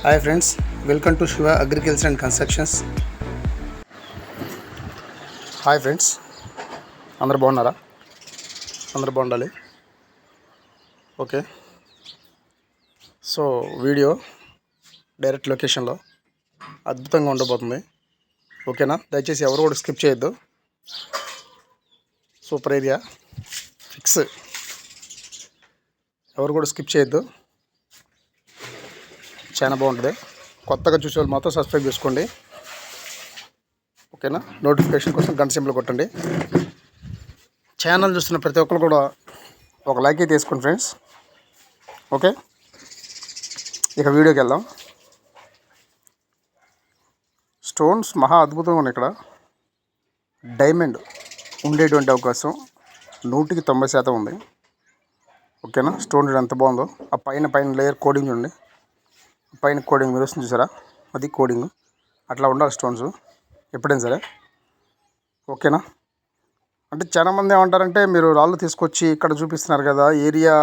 Hi friends, welcome to Shiva agriculture and constructions. Hi friends, అందరు బాగున్నారా? అందరు బాగుండాలి. ఓకే, సో వీడియో డైరెక్ట్ లొకేషన్లో అద్భుతంగా ఉండబోతుంది. ఓకేనా? దయచేసి ఎవరు కూడా స్కిప్ చేయొద్దు. సూపర్ ఏరియా ఫిక్స్, ఎవరు కూడా స్కిప్ చేయొద్దు. చాలా బాగుంటుంది. కొత్తగా చూసే వాళ్ళు మాత్రం సబ్స్క్రైబ్ చేసుకోండి. ఓకేనా? నోటిఫికేషన్ కోసం గంట సింబల్ కొట్టండి. ఛానల్ చూస్తున్న ప్రతి ఒక్కరు కూడా ఒక లైక్ అయితే వేసుకోండి ఫ్రెండ్స్. ఓకే, ఇక వీడియోకి వెళ్దాం. స్టోన్స్ మహా అద్భుతంగా ఉన్నాయి. ఇక్కడ డైమండ్ ఉండేటువంటి అవకాశం 100% ఉంది. ఓకేనా? స్టోన్ ఎంత బాగుందో. ఆ పైన లేయర్ కోడింగ్ చూడండి. పైన కోడింగ్ మీరు వస్తుంది చూసారా? అది కోడింగ్. అట్లా ఉండాలి స్టోన్స్ ఎప్పుడైనా సరే. ఓకేనా? అంటే చాలామంది ఏమంటారంటే, మీరు రాళ్ళు తీసుకొచ్చి ఇక్కడ చూపిస్తున్నారు కదా, ఏరియా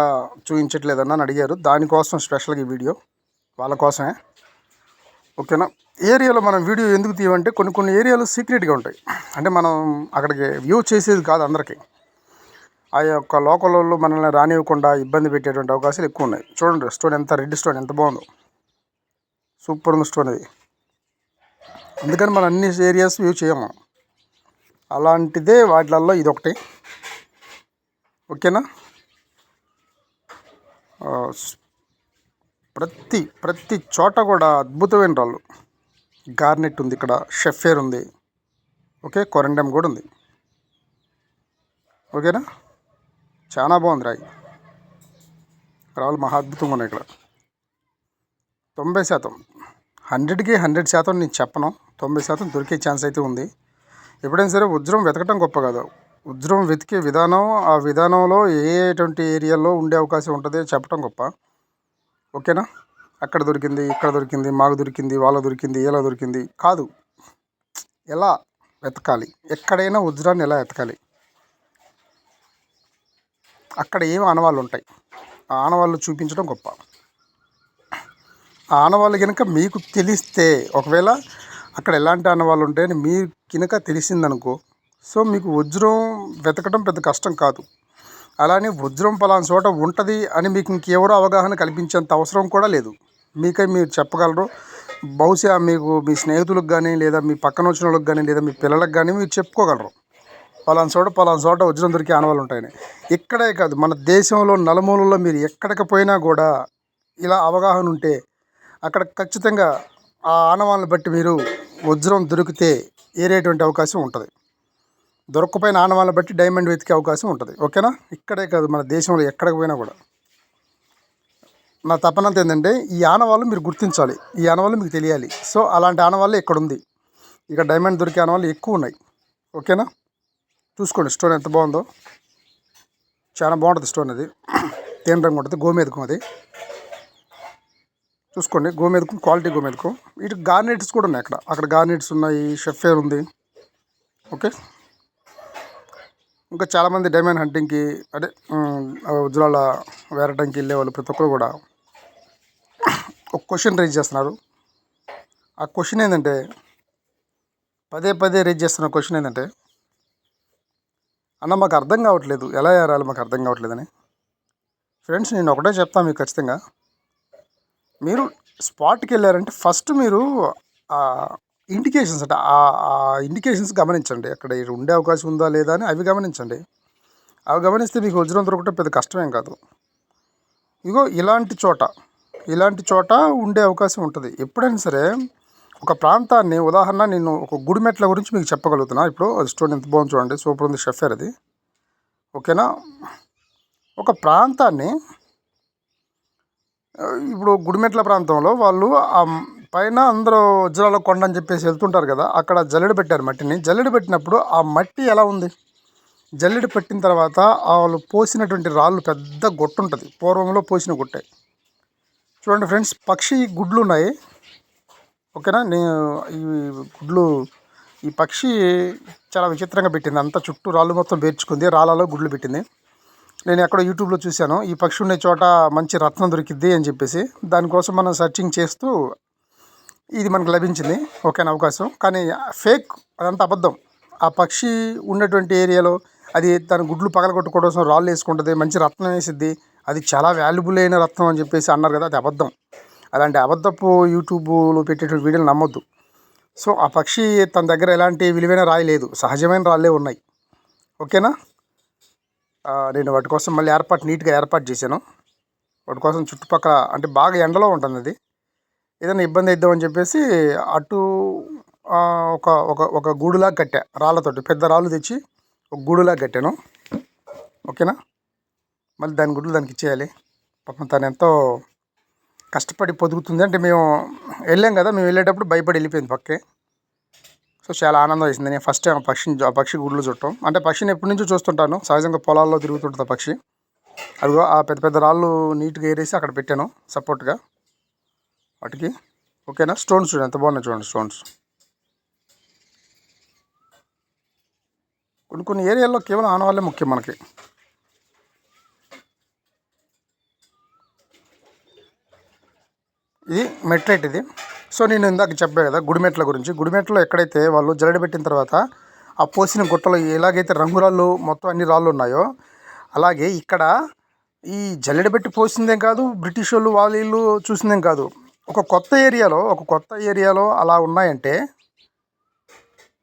చూపించట్లేదన్న అని అడిగారు. దానికోసం స్పెషల్గా ఈ వీడియో వాళ్ళ కోసమే. ఓకేనా? ఏరియాలో మనం వీడియో ఎందుకు తీయమంటే, కొన్ని ఏరియాలు సీక్రెట్గా ఉంటాయి. అంటే మనం అక్కడికి వ్యూ చేసేది కాదు అందరికీ. ఆ యొక్క లోకల్ వాళ్ళు మనల్ని రానివ్వకుండా ఇబ్బంది పెట్టేటువంటి అవకాశాలు ఎక్కువ ఉన్నాయి. చూడండి స్టోన్ ఎంత, రెడ్ స్టోన్ ఎంత బాగుందో. సూపర్ ఉంది స్టోన్ అది. అందుకని మనం అన్ని ఏరియాస్ వ్యూ చేయము. అలాంటిదే వాటిలలో ఇది ఒకటి. ఓకేనా? ప్రతి చోట కూడా అద్భుతమైన రాళ్ళు. గార్నెట్ ఉంది, ఇక్కడ షెఫేర్ ఉంది. ఓకే, కొరండమ్ కూడా ఉంది. ఓకేనా? చాలా బాగుంది రాయి. రాళ్ళు మహా అద్భుతంగా ఉన్నాయి ఇక్కడ. 90%, 100కి 100% నేను చెప్పను. 90% దొరికే ఛాన్స్ అయితే ఉంది. ఎప్పుడైనా సరే వజ్రం వెతకటం గొప్ప కాదు. వజ్రం వెతికే విధానం, ఆ విధానంలో ఎటువంటి ఏరియాలో ఉండే అవకాశం ఉంటుంది చెప్పటం గొప్ప. ఓకేనా? అక్కడ దొరికింది, ఇక్కడ దొరికింది, మాకు దొరికింది, వాళ్ళ దొరికింది, ఎలా దొరికింది కాదు. ఎలా వెతకాలి, ఎక్కడైనా వజ్రాన్ని ఎలా వెతకాలి, అక్కడ ఏం ఆనవాళ్ళు ఉంటాయి, ఆ ఆనవాళ్ళు చూపించడం గొప్ప. ఆ ఆనవాళ్ళు కనుక మీకు తెలిస్తే, ఒకవేళ అక్కడ ఎలాంటి ఆనవాళ్ళు ఉంటాయని మీకు కనుక తెలిసిందనుకో, సో మీకు వజ్రం వెతకడం పెద్ద కష్టం కాదు. అలానే వజ్రం పలానా చోట ఉంటుంది అని మీకు ఇంకెవరో అవగాహన కల్పించేంత అవసరం కూడా లేదు. మీకై మీరు చెప్పగలరు. బహుశా మీకు మీ స్నేహితులకు కానీ, లేదా మీ పక్కన వచ్చిన వాళ్ళకి కానీ, లేదా మీ పిల్లలకు కానీ మీరు చెప్పుకోగలరు, పలానా చోట వజ్రం దొరికే ఆనవాళ్ళు ఉంటాయని. ఇక్కడే కాదు, మన దేశంలో నలుమూలలో మీరు ఎక్కడికి పోయినా కూడా ఇలా అవగాహన ఉంటే అక్కడ ఖచ్చితంగా ఆ ఆనవాళ్ళని బట్టి మీరు వజ్రం దొరికితే ఏరేటువంటి అవకాశం ఉంటుంది. దొరక్కపోయిన ఆనవాళ్ళని బట్టి డైమండ్ వెతికే అవకాశం ఉంటుంది. ఓకేనా? ఇక్కడే కాదు, మన దేశంలో ఎక్కడికి పోయినా కూడా నా తపనంత ఏంటంటే, ఈ ఆనవాళ్ళు మీరు గుర్తించాలి, ఈ ఆనవాళ్ళు మీకు తెలియాలి. సో అలాంటి ఆనవాళ్ళు ఇక్కడ ఉంది. ఇక డైమండ్ దొరికే ఆనవాళ్ళు ఎక్కువ ఉన్నాయి. ఓకేనా? చూసుకోండి స్టోన్ ఎంత బాగుందో. చాలా బాగుంటుంది స్టోన్. అది తేనె రంగు ఉంటుంది, గోమేదకం. అది చూసుకోండి, గోమేదకం, క్వాలిటీ గోమేదకం. ఇటు గార్నెట్స్ కూడా ఉన్నాయి. అక్కడ గార్నెట్స్ ఉన్నాయి, షెఫేర్ ఉంది. ఓకే, ఇంకా చాలామంది డైమండ్ హంటింగ్కి, అదే వజ్రాల వేరటానికి వెళ్ళే వాళ్ళు ప్రతి ఒక్కరు కూడా ఒక క్వశ్చన్ రైజ్ చేస్తున్నారు. ఆ క్వశ్చన్ ఏంటంటే, పదే రైజ్ చేస్తున్న క్వశ్చన్ ఏంటంటే, అన్న మాకు అర్థం కావట్లేదు, ఎలా ఏరాలి మాకు అర్థం కావట్లేదని. ఫ్రెండ్స్, నేను ఒకటే చెప్తాను మీకు ఖచ్చితంగా. మీరు స్పాట్కి వెళ్ళారంటే ఫస్ట్ మీరు ఇండికేషన్స్, అంటే ఆ ఇండికేషన్స్ గమనించండి. అక్కడ ఉండే అవకాశం ఉందా లేదా అని అవి గమనించండి. అవి గమనిస్తే మీకు వజ్రం దొరకటం పెద్ద కష్టమేం కాదు. ఇగో ఇలాంటి చోట ఉండే అవకాశం ఉంటుంది. ఎప్పుడైనా సరే ఒక ప్రాంతాన్ని, ఉదాహరణ నేను ఒక గుడిమెట్ల గురించి మీకు చెప్పగలుగుతున్నా. ఇప్పుడు అది స్టోన్ ఎంత బాగుంది చూడండి, సూపర్ ఉంది, షెఫేర్ అది. ఓకేనా? ఒక ప్రాంతాన్ని, ఇప్పుడు గుడిమెట్ల ప్రాంతంలో వాళ్ళు ఆ పైన అందరూ వజ్రాల కొండ అని చెప్పేసి వెళ్తుంటారు కదా, అక్కడ జల్లెడ పెట్టారు మట్టిని. జల్లెడ పెట్టినప్పుడు ఆ మట్టి ఎలా ఉంది, జల్లెడ పెట్టిన తర్వాత వాళ్ళు పోసినటువంటి రాళ్ళు పెద్ద గొట్టు ఉంటుంది, పూర్వంలో పోసిన గుట్టే. చూడండి ఫ్రెండ్స్, పక్షి గుడ్లు ఉన్నాయి. ఓకేనా? ఈ పక్షి చాలా విచిత్రంగా పెట్టింది. అంతా చుట్టూ రాళ్ళు మొత్తం పేర్చుకుంది, రాళ్ళలో గుడ్లు పెట్టింది. నేను ఎక్కడో యూట్యూబ్లో చూశాను, ఈ పక్షి ఉండే చోట మంచి రత్నం దొరికిద్ది అని చెప్పేసి. దానికోసం మనం సర్చింగ్ చేస్తూ ఇది మనకు లభించింది. ఓకేనా అవకాశం. కానీ ఫేక్, అదంతా అబద్ధం. ఆ పక్షి ఉన్నటువంటి ఏరియాలో అది తన గుడ్లు పగలగొట్టుకోవడం కోసం రాళ్ళు వేసుకుంటుంది, మంచి రత్నం వేసిద్ది, అది చాలా వాల్యుబుల్ అయిన రత్నం అని చెప్పేసి అన్నారు కదా, అది అబద్ధం. అలాంటి అబద్ధపు యూట్యూబ్లో పెట్టేటువంటి వీడియోలు నమ్మొద్దు. సో ఆ పక్షి తన దగ్గర ఎలాంటి విలువైన రాయి లేదు, సహజమైన రాళ్ళే ఉన్నాయి. ఓకేనా. నేను వాటి కోసం మళ్ళీ నీట్గా ఏర్పాటు చేశాను. వాటి కోసం చుట్టుపక్కల అంటే బాగా ఎండలో ఉంటుంది అది, ఏదైనా ఇబ్బంది అయిద్దామని చెప్పేసి అటు ఒక ఒక ఒక గూడులాగా కట్టా, రాళ్ళతోటి పెద్ద రాళ్ళు తెచ్చి ఒక గూడులాగా కట్టాను. ఓకేనా. మళ్ళీ దాని గుడ్లు దానికి ఇచ్చేయాలి. పాపం తను ఎంతో కష్టపడి పొదుగుతుంది. అంటే మేము వెళ్ళాం కదా, మేము వెళ్ళేటప్పుడు భయపడి వెళ్ళిపోయింది పక్కే. సో చాలా ఆనందం వేసింది. నేను ఫస్ట్ టైం ఆ పక్షి గుడ్లు చుట్టం. అంటే పక్షిని ఎప్పటి నుంచో చూస్తుంటాను, సహజంగా పొలాల్లో తిరుగుతుంటుంది ఆ పక్షి. అదిగో ఆ పెద్ద పెద్ద రాళ్ళు నీట్గా ఏరేసి అక్కడ పెట్టాను సపోర్ట్గా వాటికి. ఓకేనా. స్టోన్స్ చూడండి ఎంత బాగున్నాయి, చూడండి స్టోన్స్. కొన్ని ఏరియాల్లో కేవలం ఆనవాళ్ళే ముఖ్యం మనకి. ఇది మెట్రైట్ ఇది. సో నేను ఇందాక చెప్పాను కదా గుడిమెట్ల గురించి. గుడిమెట్లో ఎక్కడైతే వాళ్ళు జల్లెడ పెట్టిన తర్వాత ఆ పోసిన గుట్టలో ఎలాగైతే రంగురాళ్ళు మొత్తం అన్ని రాళ్ళు ఉన్నాయో, అలాగే ఇక్కడ ఈ జల్లెడ పెట్టి పోసిందేం కాదు, బ్రిటిష్ వాళ్ళు వీళ్ళు చూసిందేం కాదు. ఒక కొత్త ఏరియాలో అలా ఉన్నాయంటే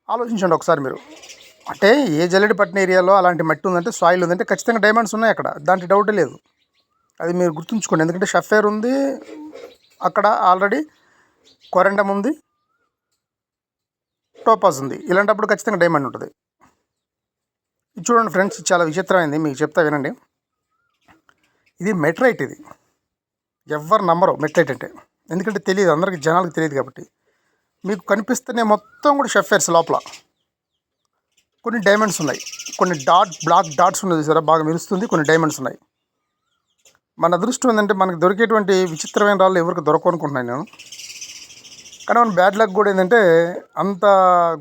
ఆలోచించండి ఒకసారి మీరు. అంటే ఏ జల్లెడ పట్టిన ఏరియాలో అలాంటి మట్టి ఉందంటే, సాయిల్ ఉందంటే ఖచ్చితంగా డైమండ్స్ ఉన్నాయి అక్కడ, దాంట్లో డౌటే లేదు. అది మీరు గుర్తుంచుకోండి. ఎందుకంటే షఫేర్ ఉంది అక్కడ, ఆల్రెడీ కొరెండం ఉంది, టోపాజ్ ఉంది. ఇలాంటప్పుడు ఖచ్చితంగా డైమండ్ ఉంటుంది. ఇది చూడండి ఫ్రెండ్స్, చాలా విచిత్రమైంది, మీకు చెప్తా వినండి. ఇది మెట్రైట్. ఇది ఎవ్వరు నమ్మరు మెట్రైట్ అంటే, ఎందుకంటే తెలియదు, అందరికి జనాలకు తెలియదు కాబట్టి. మీకు కనిపిస్తేనే మొత్తం కూడా షఫేర్స్ లోపల కొన్ని డైమండ్స్ ఉన్నాయి, కొన్ని బ్లాక్ డాట్స్ ఉన్నాయి చూసారా, బాగా మెరుస్తుంది, కొన్ని డైమండ్స్ ఉన్నాయి. మన అదృష్టం ఏంటంటే మనకు దొరికేటువంటి విచిత్రమైన రాళ్ళు ఎవరికి దొరకవు అనుకుంటున్నాను నేను. కానీ మన బ్యాడ్ లక్ కూడా ఏంటంటే, అంత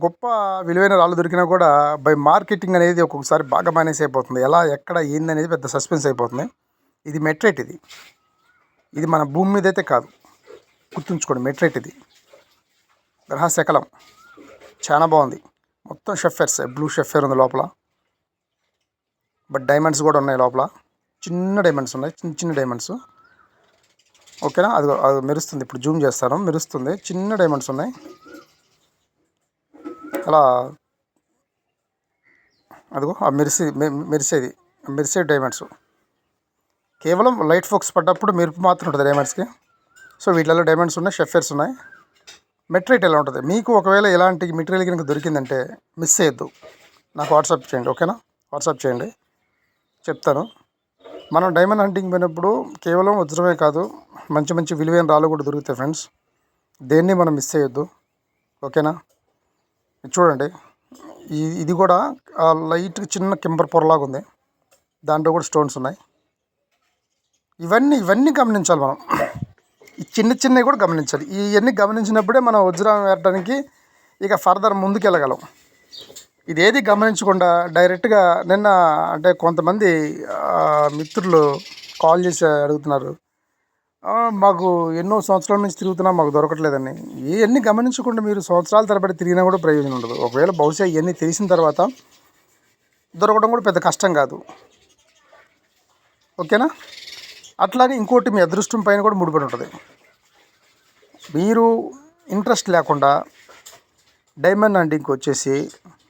గొప్ప విలువైన రాళ్ళు దొరికినా కూడా బై మార్కెటింగ్ అనేది ఒక్కొక్కసారి బాగా మైనస్ అయిపోతుంది. ఎలా ఎక్కడ ఏంది అనేది పెద్ద సస్పెన్స్ అయిపోతుంది. ఇది మెట్రైట్. ఇది మన భూమి మీద అయితే కాదు, గుర్తుంచుకోండి. మెట్రైట్ ఇది గ్రహశకలం, చాలా బాగుంది. మొత్తం షఫేర్స్, బ్లూ షఫేర్ ఉంది లోపల, బట్ డైమండ్స్ కూడా ఉన్నాయి లోపల. చిన్న డైమండ్స్ ఉన్నాయి, చిన్న చిన్న డైమండ్స్. ఓకేనా. అది మెరుస్తుంది, ఇప్పుడు జూమ్ చేస్తాను, మెరుస్తుంది, చిన్న డైమండ్స్ ఉన్నాయి అలా. అదిగో ఆ మెరిసే డైమండ్స్. కేవలం లైట్ ఫోక్స్ పడ్డప్పుడు మెరుపు మాత్రం ఉంటుంది డైమండ్స్కి. సో వీటిలో డైమండ్స్ ఉన్నాయి, షఫేర్స్ ఉన్నాయి. మెట్రైట్ ఎలా ఉంటుంది, మీకు ఒకవేళ ఎలాంటి మెటీరియల్ కనుక దొరికిందంటే మిస్ చేయొద్దు, నాకు వాట్సాప్ చేయండి. ఓకేనా. వాట్సాప్ చేయండి, చెప్తాను. మనం డైమండ్ హంటింగ్ పోయినప్పుడు కేవలం వజ్రమే కాదు, మంచి మంచి విలువైన రాళ్ళు కూడా దొరుకుతాయి ఫ్రెండ్స్. దేన్ని మనం మిస్ చేయొద్దు. ఓకేనా. చూడండి, ఇది కూడా లైట్ చిన్న కింబర్ పొరలాగా ఉంది, దాంట్లో కూడా స్టోన్స్ ఉన్నాయి. ఇవన్నీ గమనించాలి మనం. ఈ చిన్నవి కూడా గమనించాలి. ఇవన్నీ గమనించినప్పుడే మనం వజ్రం వేయడానికి ఇక ఫర్దర్ ముందుకు వెళ్ళగలం. ఇదేది గమనించకుండా డైరెక్ట్గా నిన్న అంటే కొంతమంది మిత్రులు కాల్ చేసి అడుగుతున్నారు, మాకు ఎన్నో సంవత్సరాల నుంచి తిరుగుతున్నా మాకు దొరకట్లేదని. ఇవన్నీ గమనించకుండా మీరు సంవత్సరాల తరబడి తిరిగినా కూడా ప్రయోజనం ఉండదు. ఒకవేళ బహుశా ఇవన్నీ తెలిసిన తర్వాత దొరకడం కూడా పెద్ద కష్టం కాదు. ఓకేనా. అట్లానే ఇంకోటి, మీ అదృష్టం పైన కూడా ముడిపడి ఉంటుంది. మీరు ఇంట్రెస్ట్ లేకుండా డైమండ్ హంటింగ్కి వచ్చేసి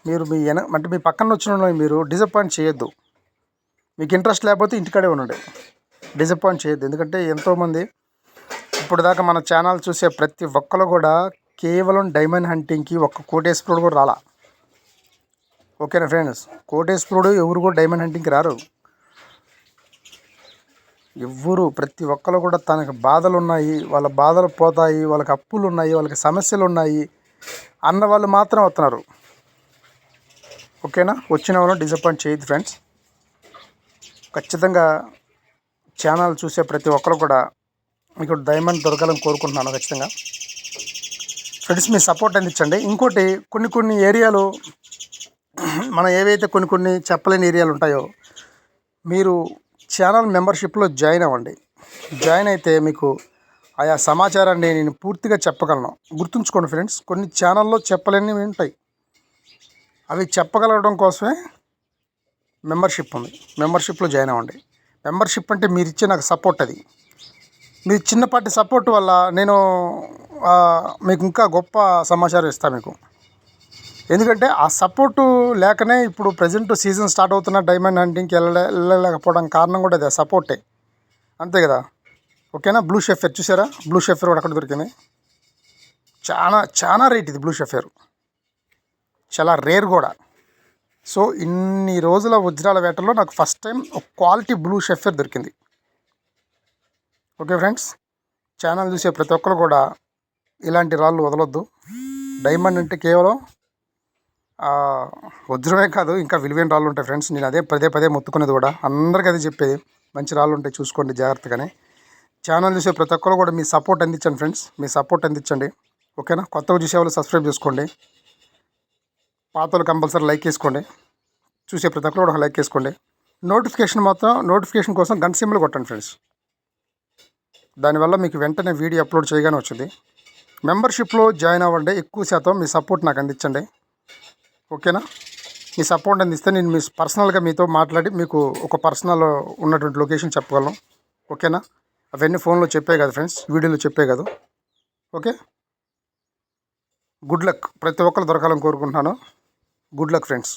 మీరు అంటే మీ పక్కన వచ్చిన వాళ్ళని మీరు డిసప్పాయింట్ చేయొద్దు. మీకు ఇంట్రెస్ట్ లేకపోతే ఇంటికాడే ఉండండి, డిసప్పాయింట్ చేయొద్దు. ఎందుకంటే ఎంతోమంది ఇప్పుడు దాకా మన ఛానల్ చూసే ప్రతి ఒక్కరు కూడా కేవలం డైమండ్ హంటింగ్కి ఒక్క కోటేశ్వరుడు కూడా రాలా. ఓకేనా ఫ్రెండ్స్. కోటేశ్వరుడు ఎవరు కూడా డైమండ్ హంటింగ్కి రారు. ఎవ్వరు, ప్రతి ఒక్కరు కూడా తనకు బాధలు ఉన్నాయి, వాళ్ళ బాధలు పోతాయి, వాళ్ళకి అప్పులు ఉన్నాయి, వాళ్ళకి సమస్యలు ఉన్నాయి అన్న వాళ్ళు మాత్రం వస్తున్నారు. ఓకేనా. వచ్చిన వాళ్ళు డిసప్పాయింట్ చేయొద్దు ఫ్రెండ్స్. ఖచ్చితంగా ఛానల్ చూసే ప్రతి ఒక్కరు కూడా మీకు డైమండ్ దొరకాలని కోరుకుంటున్నాను ఖచ్చితంగా. ఫ్రెండ్స్ మీ సపోర్ట్ అందించండి. ఇంకోటి, కొన్ని ఏరియాలు మనం ఏవైతే కొన్ని చెప్పలేని ఏరియాలు ఉంటాయో, మీరు ఛానల్ మెంబర్షిప్లో జాయిన్ అవ్వండి. జాయిన్ అయితే మీకు ఆయా సమాచారాన్ని నేను పూర్తిగా చెప్పగలను. గుర్తుంచుకోండి ఫ్రెండ్స్, కొన్ని ఛానల్లో చెప్పలేనివి ఉంటాయి. అవి చెప్పగలగడం కోసమే మెంబర్షిప్ ఉంది. మెంబర్షిప్లో జాయిన్ అవ్వండి. మెంబర్షిప్ అంటే మీరు ఇచ్చే నాకు సపోర్ట్. అది మీ చిన్నపాటి సపోర్ట్ వల్ల నేను మీకు ఇంకా గొప్ప సమాచారం ఇస్తాను మీకు. ఎందుకంటే ఆ సపోర్టు లేకనే ఇప్పుడు ప్రజెంట్ సీజన్ స్టార్ట్ అవుతున్న డైమండ్ హంటింగ్కి వెళ్ళలేకపోవడం కారణం కూడా అదే, సపోర్టే. అంతే కదా, ఓకేనా. బ్లూ షెఫర్ చూసారా, బ్లూ షెఫర్ కూడా అక్కడ దొరికింది. చాలా చాలా రేట్ ఇది బ్లూ షెఫర్, చాలా రేర్ కూడా. సో ఇన్ని రోజుల వజ్రాల వేటలో నాకు ఫస్ట్ టైం ఒక క్వాలిటీ బ్లూ షెఫర్ దొరికింది. ఓకే ఫ్రెండ్స్, ఛానల్ చూసే ప్రతి ఒక్కరు కూడా ఇలాంటి రాళ్ళు వదలొద్దు. డైమండ్ అంటే కేవలం వజ్రమే కాదు, ఇంకా విలువైన రాళ్ళు ఉంటాయి ఫ్రెండ్స్. నేను అదే పదే మొత్తుకునేది కూడా, అందరికీ అదే చెప్పేది. మంచి రాళ్ళు ఉంటాయి, చూసుకోండి జాగ్రత్తగానే. ఛానల్ చూసే ప్రతి ఒక్కరు కూడా మీ సపోర్ట్ అందించండి ఫ్రెండ్స్, మీ సపోర్ట్ అందించండి, ఓకేనా. కొత్తగా చూసే వాళ్ళు సబ్స్క్రైబ్ చేసుకోండి, పాతలు కంపల్సరీ లైక్ చేసుకోండి. చూసే ప్రతి ఒక్కరు కూడా లైక్ చేసుకోండి. నోటిఫికేషన్ కోసం గంట సింబల్ కొట్టండి ఫ్రెండ్స్. దానివల్ల మీకు వెంటనే వీడియో అప్లోడ్ చేయగానే వచ్చింది. మెంబర్షిప్లో జాయిన్ అవ్వండి. ఎక్కువ శాతం మీ సపోర్ట్ నాకు అందించండి, ఓకేనా. మీ సపోర్ట్ అందిస్తే నేను మీ పర్సనల్గా మీతో మాట్లాడి మీకు ఒక పర్సనల్ ఉన్నటువంటి లొకేషన్ చెప్పగలను, ఓకేనా. అవన్నీ ఫోన్లో చెప్పే కదా ఫ్రెండ్స్, వీడియోలో చెప్పే కదా. Okay, good luck. ప్రతి ఒక్కరు దొరకాలని కోరుకుంటున్నాను. Good luck friends.